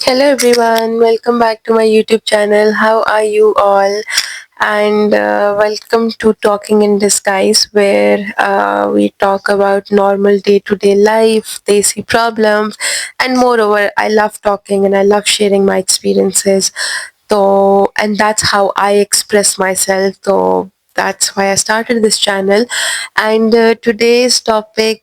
Hello everyone, welcome back to my YouTube channel. How are you all? And welcome to Talking in Disguise, where we talk about normal day-to-day life, desi problems, and moreover, I love talking and I love sharing my experiences. So, and that's how I express myself. So that's why I started this channel. And today's topic,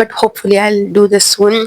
but hopefully I'll do this soon.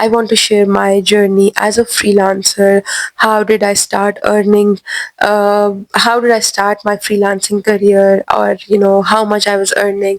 I want to share my journey as a freelancer. How did I start earning? How did I start my freelancing career? Or how much I was earning?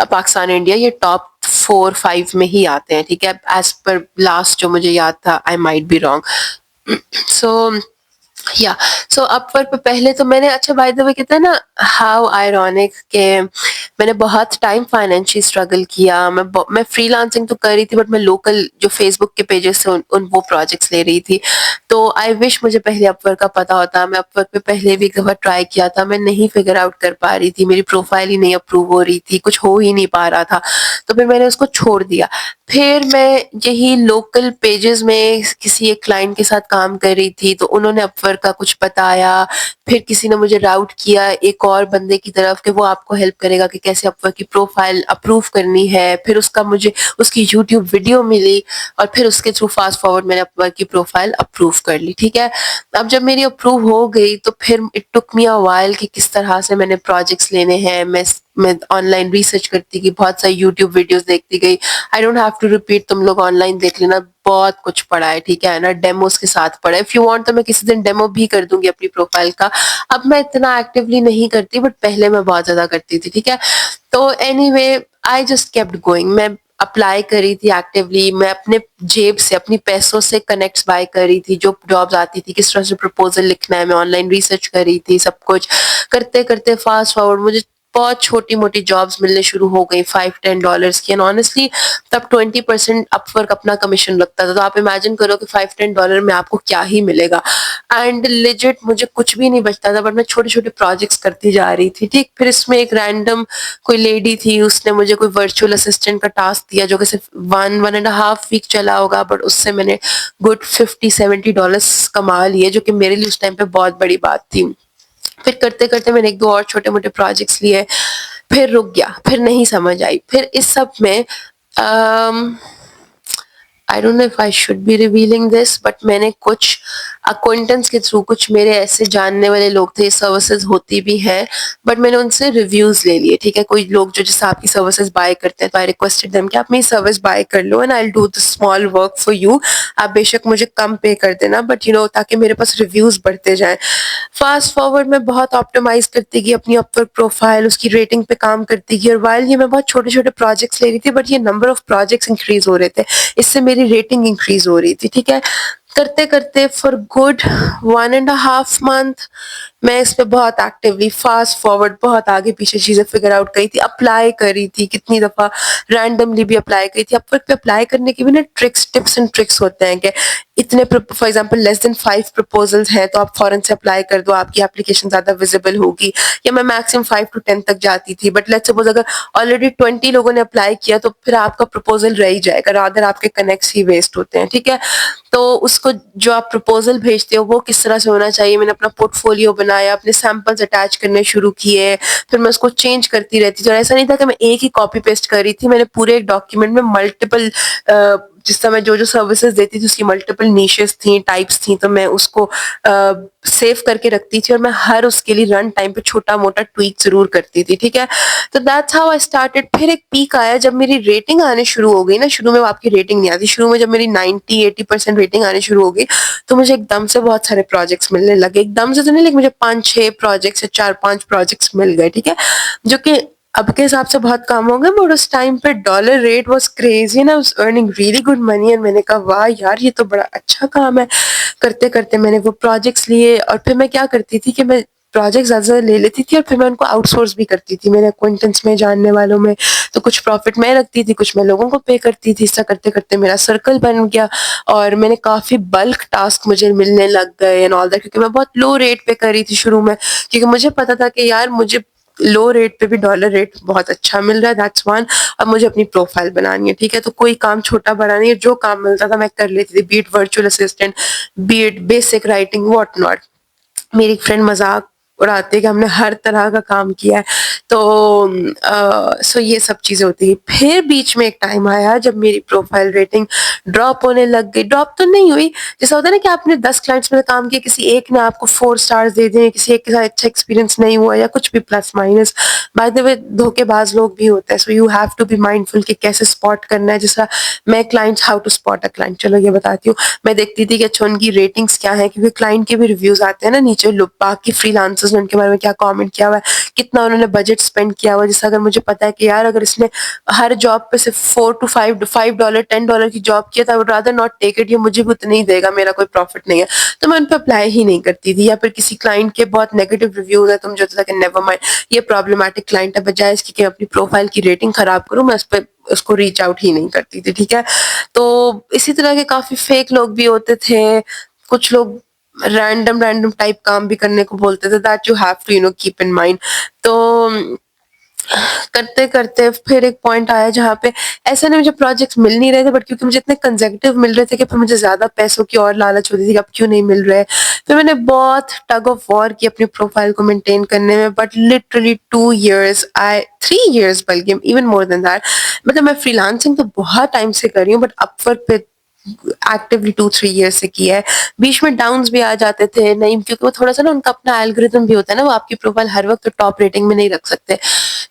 Pakistan India یہ top 4-5 میں ہی آتے ہیں, ٹھیک ہے, as per last جو مجھے یاد تھا, آئی مائٹ بی رانگ. سو یا سو اپ ورک پہ پہلے تو میں نے, اچھا بائی دا وے کہتا ہے نا, ہاؤ آئرونک کہ میں نے بہت ٹائم فائنینشلی اسٹرگل کیا. میں فری لانسنگ تو کر رہی تھی, بٹ میں لوکل جو فیس بک کے پیجز تھے ان وہ پروجیکٹس لے رہی تھی. تو آئی وش مجھے پہلے اپ ورک کا پتا ہوتا. میں اپ ورک پہ پہلے بھی ایک دفعہ ٹرائی کیا تھا, میں نہیں فگر آؤٹ کر پا رہی تھی, میری پروفائل ہی نہیں اپروو ہو رہی تھی, کچھ ہو ہی نہیں پا رہا تھا. تو پھر میں نے اس کو چھوڑ دیا. پھر میں یہی لوکل پیجز میں کسی ایک کلائنٹ کے ساتھ کام کر رہی تھی, تو انہوں نے اپ ورک کا کچھ بتایا. پھر کسی نے مجھے راؤٹ کیا ایک اور بندے کی طرف کہ وہ آپ کو ہیلپ کرے گا کہ کیسے اپ ورک کی پروفائل اپروو کرنی ہے. پھر اس کا مجھے اس کی یوٹیوب ویڈیو ملی, اور پھر اس کے تھرو فاسٹ فارورڈ میں نے اپ ورک کی پروفائل اپروو کر لی. ٹھیک ہے, اب جب میری اپروو ہو گئی تو پھر it took me a while کہ کس طرح سے میں نے پروجیکٹس لینے ہیں. میں آن لائن ریسرچ کرتی گئی, بہت ساری یوٹیوب ویڈیوز دیکھتی گئی. I don't have to repeat, تم لوگ آن لائن دیکھ لینا, بہت کچھ پڑھا ہے, ٹھیک ہے نا, ڈیموز کے ساتھ پڑھا ہے. اف یو وانٹ تو میں کسی دن ڈیمو بھی کر دوں گی اپنی پروفائل کا. اب میں اتنا ایکٹیولی نہیں کرتی, بٹ پہلے میں بہت زیادہ کرتی تھی. ٹھیک ہے, تو any way I just kept going. میں اپلائی کری تھی ایکٹیولی, میں اپنے جیب سے اپنی پیسوں سے کنیکٹس بائی کری تھی, جو جابز آتی تھی کس طرح سے پرپوزل لکھنا ہے, میں آن لائن ریسرچ کری تھی. سب کچھ کرتے کرتے فاسٹ فارورڈ مجھے بہت چھوٹی موٹی جابس ملنے شروع ہو گئی $5-10 کی. اینڈ آنیسٹلی تب 20% اپ ورک اپنا کمیشن رکھتا تھا. تو آپ امیجن کرو کہ $5-10 میں آپ کو کیا ہی ملے گا. اینڈ لیجٹ مجھے کچھ بھی نہیں بچتا تھا, بٹ میں چھوٹے چھوٹے پروجیکٹس کرتی جا رہی تھی. ٹھیک, پھر اس میں ایک رینڈم کوئی لیڈی تھی, اس نے مجھے کوئی ورچوئل اسسٹنٹ کا ٹاسک دیا, جو کہ صرف 1.5 ویک چلا ہوگا, بٹ اس سے میں نے گڈ $50-70 کما لیے, جو کہ میرے لیے اس ٹائم پہ بہت بڑی بات تھی. پھر کرتے کرتے میں نے 1-2 اور چھوٹے موٹے پروجیکٹس لیے, پھر رک گیا, پھر نہیں سمجھ آئی. پھر اس سب میں I don't know if I should be revealing this, but میں نے کچھ اکوائنٹنس کے تھرو, کچھ میرے ایسے جاننے والے لوگ تھے, سروسز ہوتی بھی ہیں, بٹ میں نے ان سے ریویوز لے لیے. ٹھیک ہے, کوئی لوگ جو جیسے آپ کی سروسز بائی کرتے ہیں, تو آئی ریکویسٹڈ دیم کہ آپ میری سروس بائی کر لو, and I do the small work for you. آپ بے شک مجھے کم پے کر دینا, بٹ تاکہ میرے پاس ریویوز بڑھتے جائیں. فاسٹ فارورڈ میں بہت آپٹیمائز کرتی گئی اپنی اپ ورک پروفائل, اس کی ریٹنگ پہ کام کرتی گئی. اور وائل یہ میں بہت چھوٹے چھوٹے پروجیکٹس لے رہی تھی, بٹ یہ نمبر آف پروجیکٹس انکریز ہو رہے تھے, اس سے میری ریٹنگ انکریز ہو رہی تھی. ٹھیک ہے, کرتے کرتے فار گڈ 1.5 month میں اس پہ بہت ایکٹیولی فاسٹ فارورڈ بہت آگے پیچھے چیزیں فگر آؤٹ کری تھی, اپلائی کری تھی, کتنی دفعہ رینڈملی بھی اپلائی کری تھی. اپ ورک پہ اپلائی کرنے کی بھی نا ٹپس اینڈ ٹرکس ہوتے ہیں, کہ اتنے for example less than 5 proposals ہیں, تو آپ فوراً سے اپلائی کر دو, آپ کی اپلیکیشن زیادہ ویزیبل ہوگی. یا میں میکسیمم 5 to 10 تک جاتی تھی, بٹ لیٹس سپوز اگر آلریڈی 20 لوگوں نے اپلائی کیا, تو پھر آپ کا پرپوزل رہ ہی جائے گا, رادر آپ کے کنیکٹس ہی ویسٹ ہوتے ہیں. ٹھیک ہے, تو اس کو جو آپ پرپوزل بھیجتے ہو وہ کس طرح سے ہونا چاہیے. میں نے اپنا پورٹ فولیو بنایا, اپنے سیمپلز اٹیچ کرنے شروع کیے, پھر میں اس کو چینج کرتی رہتی تھی. اور ایسا نہیں تھا کہ میں ایک ہی کاپی پیسٹ کر رہی تھی, میں نے پورے ایک ڈاکیومنٹ میں ملٹیپل, جس طرح میں جو سروسز دیتی تھی اس کی ملٹیپل نیشز تھیں, ٹائپس تھیں, تو میں اس کو سیو کر کے رکھتی تھی, اور میں ہر اس کے لیے رن ٹائم پہ چھوٹا موٹا ٹویک ضرور کرتی تھی. ٹھیک ہے, تو دیٹس ہاؤ آئی اسٹارٹڈ. پھر ایک پیک آیا جب میری ریٹنگ آنے شروع ہو گئی نا. شروع میں آپ کی ریٹنگ نہیں آتی, شروع میں جب میری 90-80% ریٹنگ آنے شروع ہو گئی, تو مجھے ایک دم سے بہت سارے پروجیکٹس ملنے لگے. ایک دم سے تو نہیں, لیکن مجھے 5-6 پروجیکٹس یا 4-5 پروجیکٹس مل گئے. ٹھیک ہے, جو کہ اب کے حساب سے بہت کام ہو گئے, بٹ اس ٹائم پہ ڈالر ریٹ واز کریزی نا, was earning really good money. And میں نے کہا واہ یار, یہ تو بڑا اچھا کام ہے. کرتے کرتے میں نے وہ پروجیکٹس لیے, اور پھر میں کیا کرتی تھی کہ میں پروجیکٹ زیادہ زیادہ لے لیتی تھی, اور پھر میں ان کو آؤٹ سورس بھی کرتی تھی میرے اکوائنٹنس میں, جاننے والوں میں. تو کچھ پروفٹ میں رکھتی تھی, کچھ میں لوگوں کو پے کرتی تھی. اس طرح کرتے کرتے میرا سرکل بن گیا, اور میں نے کافی بلک ٹاسک مجھے ملنے لگ گئے اینڈ آل دیٹ, کیونکہ میں بہت لو ریٹ پہ کر رہی تھی شروع میں, کیونکہ مجھے پتا تھا کہ یار مجھے لو ریٹ پہ بھی ڈالر ریٹ بہت اچھا مل رہا ہے. That's one. اب مجھے اپنی پروفائل بنانی ہے. ٹھیک ہے, تو کوئی کام چھوٹا بڑا نہیں ہے, جو کام ملتا تھا میں کر لیتی تھی, be it virtual assistant, be it basic writing, what not. میری ایک فرینڈ مذاق اڑاتے ہیں کہ ہم نے ہر طرح کا کام کیا ہے. تو سو یہ سب چیزیں ہوتی ہیں. پھر بیچ میں ایک ٹائم آیا جب میری پروفائل ریٹنگ ڈراپ ہونے لگ گئی. ڈراپ تو نہیں ہوئی, جیسا ہوتا ہے نا کہ آپ نے 10 کلائنٹس میں کام کیا, کسی ایک نے آپ کو 4 اسٹارز دے دیں, کسی ایک کے ساتھ اچھا ایکسپیرینس نہیں ہوا, یا کچھ بھی plus minus. By the way دھوکے باز لوگ بھی ہوتے ہیں, so you have to be mindful کہ کیسے اسپاٹ کرنا ہے. جس طرح میں client, how to spot a client, چلو یہ بتاتی ہوں. میں دیکھتی تھی کہ اچھا ان کی ریٹنگس کیا ہیں, کیونکہ کلائنٹ کے بھی ریویوز آتے ہیں نا نیچے, لوگ باقی فری لانسرز نے ان کے بارے میں کیا کامنٹ کیا ہوا ہے, کتنا انہوں نے بجٹ بجٹ اسپینڈ کیا ہوا. جیسے اگر مجھے پتا ہے کہ یار اگر اس نے ہر جاب پہ صرف $4 to $5 $10 کی جاب کیا تھا, I would rather not take it, یہ مجھے بھی اتنا ہی دے گا, میرا کوئی پروفٹ نہیں ہے, تو میں ان پہ اپلائی ہی نہیں کرتی تھی. یا پھر کسی کلائنٹ کے بہت نیگیٹو ریویوز ہیں تو مجھے ہوتا تھا کہ نیور مائنڈ, یہ پرابلمٹک کلائنٹ ہے, بجائے اس کی کہ اپنی پروفائل کی ریٹنگ خراب کروں میں اس کو ریچ آؤٹ ہی نہیں کرتی تھی. ٹھیک ہے, تو اسی طرح کے کافی فیک لوگ بھی ہوتے تھے. کچھ لوگ رینڈم ٹائپ کام بھی کرنے کو بولتے تھے, that you have to keep in mind. تو کرتے کرتے پھر ایک پوائنٹ آیا جہاں پہ ایسا نہیں مجھے پروجیکٹس مل نہیں رہے تھے, بٹ کیونکہ مجھے اتنے کنزیکٹیو مل رہے تھے کہ پھر مجھے زیادہ پیسوں کی اور لالچ ہوتی تھی کہ اب کیوں نہیں مل رہے. پھر میں نے بہت ٹگ آف وار کی اپنی پروفائل کو مینٹین کرنے میں, بٹ لٹرلی 2 years 3 years بلکہ ایون مور دین دیٹ. مطلب میں فری لانسنگ تو بہت ٹائم سے کر رہی ہوں, بٹ اپ ورک پہ ایکٹیولی 2-3 years سے کیا ہے. بیچ میں ڈاؤنز بھی آ جاتے تھے نہیں, کیونکہ وہ تھوڑا سا نا ان کا اپنا الگوریتھم بھی ہوتا ہے نا, وہ آپ کی پروفائل ہر وقت ٹاپ ریٹنگ میں نہیں رکھ سکتے.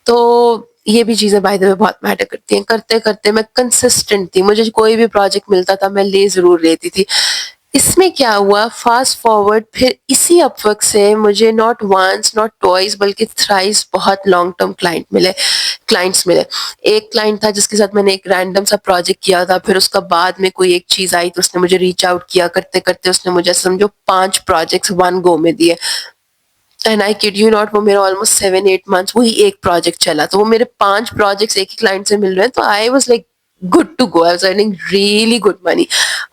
تو یہ بھی چیزیں بائی دا وے بہت میٹر کرتی ہیں. کرتے کرتے میں کنسسٹنٹ تھی, مجھے کوئی بھی پروجیکٹ ملتا تھا میں لے ضرور لیتی تھی. اس میں کیا ہوا, فاسٹ فارورڈ پھر اسی اپ ورک سے مجھے ناٹ ونس ناٹ ٹوائس بلکہ تھرائس بہت لانگ ٹرم کلائنٹس ملے. ایک کلائنٹ تھا جس کے ساتھ میں نے ایک رینڈم سا پروجیکٹ کیا تھا, پھر اس کا بعد میں کوئی ایک چیز آئی تو اس نے مجھے ریچ آؤٹ کیا. کرتے کرتے اس نے مجھے سمجھو 5 پروجیکٹس 1 go میں دیے. And I could you not, وہ میرا آلموسٹ 7-8 months وہی ایک پروجیکٹ چلا, تو وہ میرے 5 پروجیکٹس ایک ہی کلائنٹ سے مل رہے ہیں. تو I was like good to go. I was earning really good money,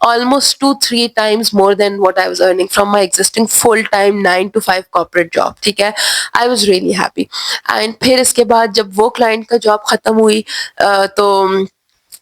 almost 2-3 times more than what I was earning from my existing full-time 9 to 5 corporate job. ٹھیک ہے, I was really happy. And پھر اس کے بعد جب وہ client کا job ختم ہوئی تو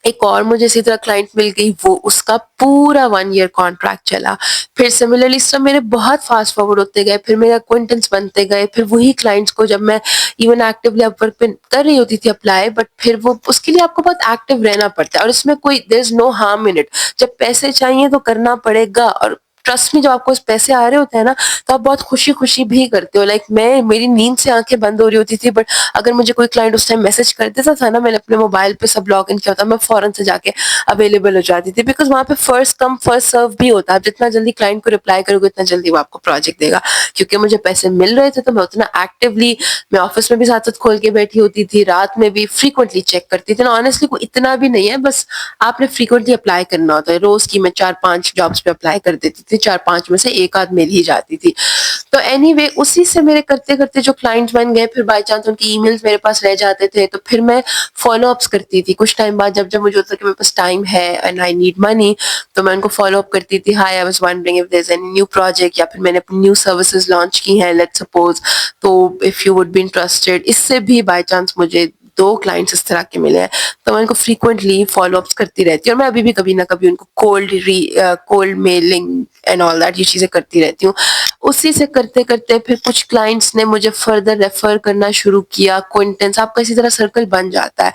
ایک اور مجھے اسی طرح کلائنٹ مل گئی, وہ اس کا پورا 1 year کانٹریکٹ چلا. پھر سملرلی اس طرح میرے بہت فاسٹ فارورڈ ہوتے گئے, پھر میرے اکوائنٹنس بنتے گئے. پھر وہی کلائنٹس کو جب میں ایون ایکٹیولی اپ ورک پہ کر رہی ہوتی تھی اپلائی, بٹ پھر وہ اس کے لیے آپ کو بہت ایکٹیو رہنا پڑتا ہے, اور اس میں کوئی دیر از نو ہارم ان اٹ. جب پیسے چاہیے تو کرنا پڑے گا, اور ٹرسٹ میں جب آپ کو پیسے آ رہے ہوتے ہیں نا تو آپ بہت خوشی خوشی بھی کرتے ہو. لائک میری نیند سے آنکھیں بند ہو رہی ہوتی تھی, بٹ اگر مجھے کوئی کلائنٹ اس ٹائم میسج کر دیتا تھا نا, میں نے اپنے موبائل پہ سب لاگ ان کیا ہوتا, میں فوراً سے جا کے اویلیبل ہو جاتی تھی, بیکاز وہاں پہ فرسٹ کم فرسٹ سرو بھی ہوتا ہے. آپ جتنا جلدی کلائنٹ کو رپلائی کرو گے اتنا جلدی وہ آپ کو پروجیکٹ دے گا. کیونکہ مجھے پیسے مل رہے تھے تو میں اتنا ایکٹیولی, میں آفس میں بھی ساتھ ساتھ کھول کے بیٹھی ہوتی تھی, رات میں بھی فریکوینٹلی چیک کرتی تھی نا. آنیسٹلی کوئی اتنا بھی نہیں ہے, بس آپ نے فریکوینٹلی اپلائی کرنا ہوتا ہے. روز کی میں 4-5 جابس پہ اپلائی کر دیتی تھی, 4-5 میں سے ایک آدھ مل ہی جاتی تھی. تو اینی وے اسی سے میرے کرتے کرتے جو کلائنٹ بن گئے, پھر بائی چانس ان کی ای میلز میرے پاس رہ جاتے تھے, تو پھر میں فالو اپس کرتی تھی. کچھ ٹائم بعد جب مجھے ہوتا کہ میرے پاس ٹائم ہے اینڈ آئی نیڈ منی, تو میں ان کو فالو اپ کرتی تھی. High, I was wondering if there is any new project, یا پھر میں نے اپنی نیو سروسز لانچ کی ہیں لیٹ سپوز, تو if you would be interested. اس سے بھی بائی چانس مجھے 2 کلائنٹس اس طرح کے ملے ہیں, تو میں ان کو فریکوینٹلی فالو اپس کرتی رہتی ہوں. اور میں ابھی بھی کبھی نہ کبھی ان کو cold mailing and all that, یہ چیزیں کرتی رہتی ہوں. اسی سے کرتے کرتے پھر کچھ کلائنٹس نے مجھے فردر ریفر کرنا شروع کیا. کوئنٹنس, آپ کا اسی طرح سرکل بن جاتا ہے.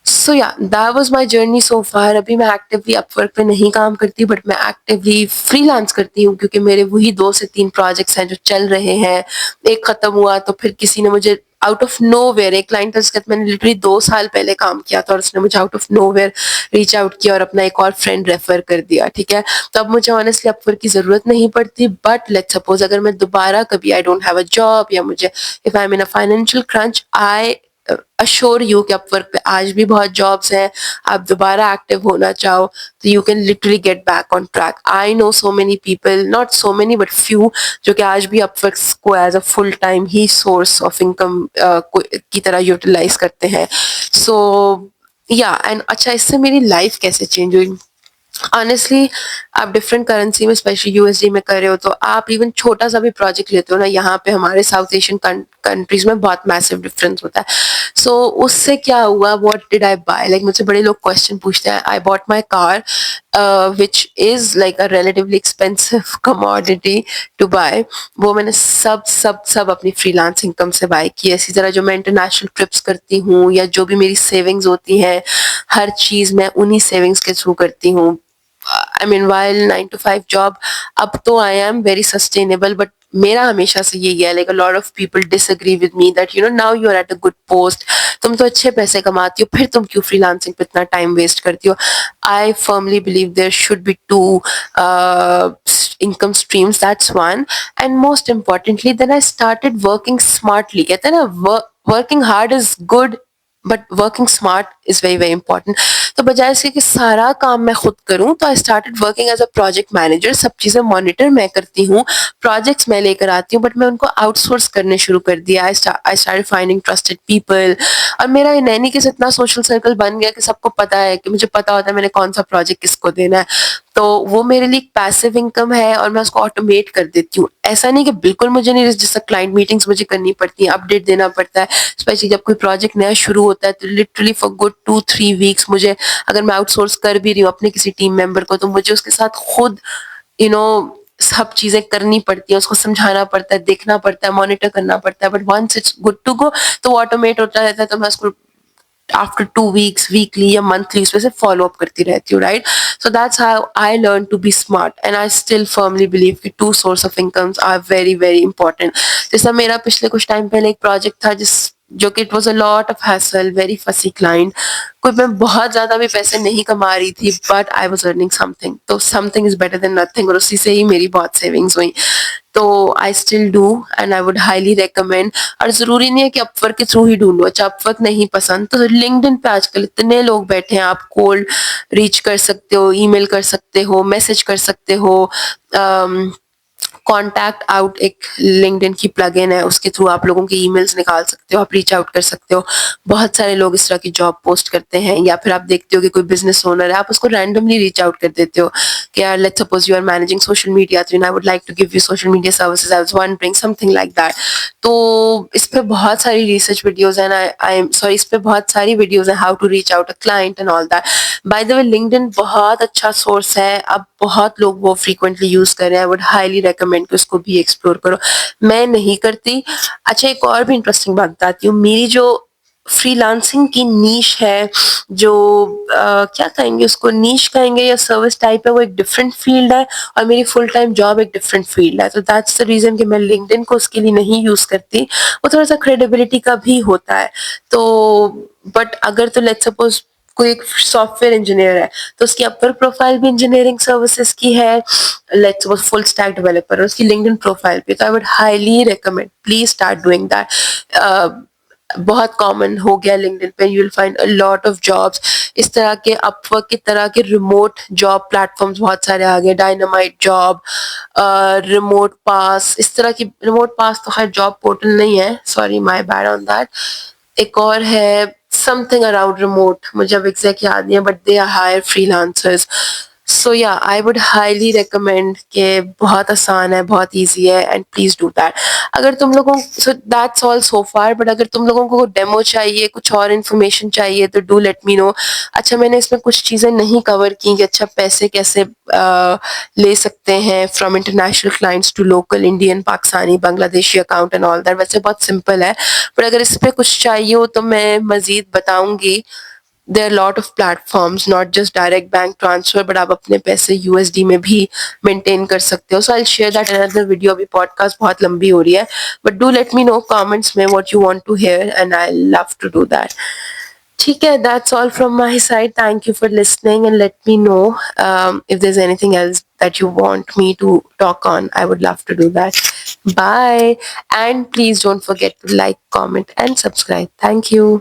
سو یا that was my journey so for. ابھی میں ایکٹیولی اپ ورک پہ نہیں کام کرتی, بٹ میں ایکٹیولی فری لانس کرتی ہوں, کیونکہ میرے وہی 2 سے 3 پروجیکٹس ہیں جو چل رہے ہیں. ایک ختم ہوا تو پھر کسی نے مجھے آؤٹ آف نو ویئر, ایک کلائنٹ تھا جس کے ساتھ میں نے لٹرلی 2 سال پہلے کام کیا تھا, اور اس نے مجھے out of nowhere reach out کیا اور اپنا ایک اور فرینڈ ریفر کر دیا. ٹھیک ہے, تو اب مجھے آنیسٹلی اپ ورک کی ضرورت نہیں پڑتی. بٹ لیٹ سپوز اگر میں دوبارہ کبھی I don't have a job, یا مجھے if I am in a financial crunch, I assure you کہ اپ ورک پہ آج بھی بہت جابس ہیں. آپ دوبارہ ایکٹیو ہونا چاہو تو you can literally get back on track. I know so many people, not so many but few, جو کہ آج بھی اپ ورک کو ایز اے فل ٹائم ہی سورس آف انکم کی طرح یوٹیلائز کرتے ہیں. سو یا اینڈ اچھا, اس سے میری لائف کیسے چینج ہوئی. آنیسٹلی آپ ڈفرینٹ کرنسی میں اسپیشلی USD میں کر رہے ہو, تو آپ ایون چھوٹا سا بھی پروجیکٹ لیتے ہو نا, یہاں پہ ہمارے ساؤتھ ایشین کنٹریز میں بہت میسو ڈفرینس ہوتا ہے. سو اس سے کیا ہوا, what did I by, like مجھ سے بڑے لوگ کوشچن پوچھتے ہیں. آئی باٹ مائی کار which is like a relatively expensive commodity to buy. وہ میں نے سب اپنی فری لانس انکم سے بائی کی. اسی طرح جو میں انٹرنیشنل ٹرپس کرتی ہوں, یا جو بھی میری سیونگز ہوتی ہیں, ہر چیز میں انہی سیونگز کے تھرو کرتی ہوں. I mean while 9 to 5 job, اب تو I am very sustainable, but میرا ہمیشہ سے یہی ہے, like a lot of people disagree with me that now you are at a good post, تم تو اچھے پیسے کماتی ہو, پھر تم کیوں فری لانسنگ پہ اتنا ٹائم ویسٹ کرتی ہو. I firmly believe there should be 2 income streams, that's one. And most importantly, then I started working smartly. کہتے ہیں نا working hard is good, but working smart is very very important. تو بجائے اس کے کہ سارا کام میں خود کروں تو I started working as a project manager. سب چیزیں مانیٹر میں کرتی ہوں, پروجیکٹس میں لے کر آتی ہوں, بٹ میں ان کو آؤٹ سورس کرنے شروع کر دیا. I started finding trusted people. اور میرا نینی کے اتنا سوشل سرکل بن گیا کہ سب کو پتا ہے, کہ مجھے پتا ہوتا ہے میں نے کون سا پروجیکٹ کس کو دینا ہے. تو وہ میرے لیے ایک پیسو انکم ہے اور میں اس کو آٹومیٹ کر دیتی ہوں. ایسا نہیں کہ بالکل مجھے نہیں, جس طرح کلائنٹ میٹنگس مجھے کرنی پڑتی ہیں, اپڈیٹ دینا پڑتا ہے, اسپیشلی جب کوئی پروجیکٹ نیا شروع ہوتا ہے تو لٹرلی فار گڈ 2-3 ویکس مجھے, اگر میں آؤٹ سورس کر بھی رہی ہوں اپنے کسی ٹیم ممبر کو, تو مجھے اس کے ساتھ خود سب چیزیں کرنی پڑتی ہیں, اس کو سمجھانا پڑتا ہے, دیکھنا پڑتا ہے, مانیٹر کرنا پڑتا ہے. But once it's good to go تو وہ آٹومیٹ ہوتا رہتا ہے, تو میں اس کو after 2 weeks, weekly یا monthly اس میں سے فالو اپ کرتی رہتی ہوں, right. So that's how I learned to be smart, and I still firmly believe کہ 2 source of incomes are very very important. جیسا میرا پچھلے کچھ ٹائم پہلے ایک پروجیکٹ تھا جو کہ it was a lot of hassle, very fussy client. کوئی میں بہت زیادہ بھی پیسے نہیں کما رہی تھی, but I was earning something, تو something is better than nothing, اور اسی سے ہی میری بہت سیونگس ہوئیں. تو I still do and I would highly recommend. اور ضروری نہیں ہے کہ اپ ورک کے تھرو ہی ڈھونڈو, اچھا اپ ورک نہیں پسند تو لنکڈ ان پہ آج کل اتنے لوگ بیٹھے ہیں, آپ کولڈ ریچ کر سکتے ہو, ای میل کر سکتے ہو, میسج کر سکتے ہو. کانٹیکٹ آؤٹ ایک لنکڈ ان کی پلگ ان ہے, اس کے تھرو آپ لوگوں کی ای میلس نکال سکتے ہو, آپ ریچ آؤٹ کر سکتے ہو. بہت سارے لوگ اس طرح کی جاب پوسٹ کرتے ہیں. یا پھر آپ دیکھتے ہو کہ کوئی بزنس اونر ہے, آپ اس کو رینڈملی ریچ آؤٹ کر دیتے ہو کہ یار let's suppose you are managing social media, تو I would like to give you social media services, I was wondering something like that. تو اس پہ بہت ساری ریسرچ ویڈیوز ہیں, اس پہ بہت ساری ویڈیوز ہیں, how to reach out a client and all that. By the way LinkedIn بہت اچھا سورس ہے, اب بہت لوگ وہ فریکوینٹلی یوز کر رہے ہیں. آئی ووڈ ہائیلی ریکمینڈ کہ اس کو بھی ایکسپلور کرو. میں نہیں کرتی. اچھا ایک اور بھی انٹرسٹنگ بات بتاتی ہوں, میری جو فری لانسنگ کی نیش ہے, جو کیا کہیں گے اس کو, نیش کہیں گے یا سروس ٹائپ ہے, وہ ایک ڈفرینٹ فیلڈ ہے, اور میری فل ٹائم جاب ایک ڈفرینٹ فیلڈ ہے. تو دیٹس دا ریزن کہ میں لنکڈ ان کو اس کے لیے نہیں یوز کرتی. وہ تھوڑا سا کریڈیبلٹی کا بھی ہوتا ہے. تو بٹ اگر تو لیٹس سپوز کوئی ایک سافٹ ویئر انجینئر ہے, تو اس کی اپر پروفائل بھی انجینئرنگ سروسز کی ہے, let's suppose full stack developer, اس کی لنکڈ ان پروفائل پہ, تو I would highly recommend please start doing that. بہت کامن ہو گیا لنکڈ ان پہ, you will find a lot of jobs. اس طرح کے اپ ورک کی طرح کے ریموٹ جاب پلیٹ فارمس بہت سارے آ گئے, ڈائنامائٹ جاب, ریموٹ پاس, اس طرح کی. ریموٹ پاس تو خیر جاب پورٹل نہیں ہے, sorry my bad on that. ایک اور ہے سم تھنگ اراؤنڈ ریموٹ, مجھے اب ایگزیکٹ یاد نہیں ہے, but they are hire freelancers. So یا آئی ووڈ ہائیلی ریکمینڈ کہ بہت آسان ہے, بہت ایزی ہے, اینڈ پلیز ڈو دیٹ. اگر تم لوگوں so that's all so for, but اگر تم لوگوں کو ڈیمو چاہیے, کچھ اور انفارمیشن چاہیے, تو ڈو لیٹ می نو. اچھا میں نے اس میں کچھ چیزیں نہیں کور کی کہ اچھا پیسے کیسے لے سکتے ہیں from international clients to local Indian, Pakistani, Bangladeshi account and all that. ویسے بہت سمپل ہے, بٹ اگر اس پہ کچھ چاہیے ہو تو میں مزید بتاؤں گی. There are a lot of platforms, not just direct bank transfer, but آپ اپنے پیسے USD میں بھی مینٹین کر سکتے ہو. So I'll share that in another video. ابھی podcast بہت لمبی ہو رہی ہے, but do let me know comments میں what you want to hear, and I'll love to do that. ٹھیک ہے, that's all from my side. Thank you for listening, and let me know if there's anything else that you want me to talk on. I would love to do that. Bye, and please don't forget to like, comment and subscribe. Thank you.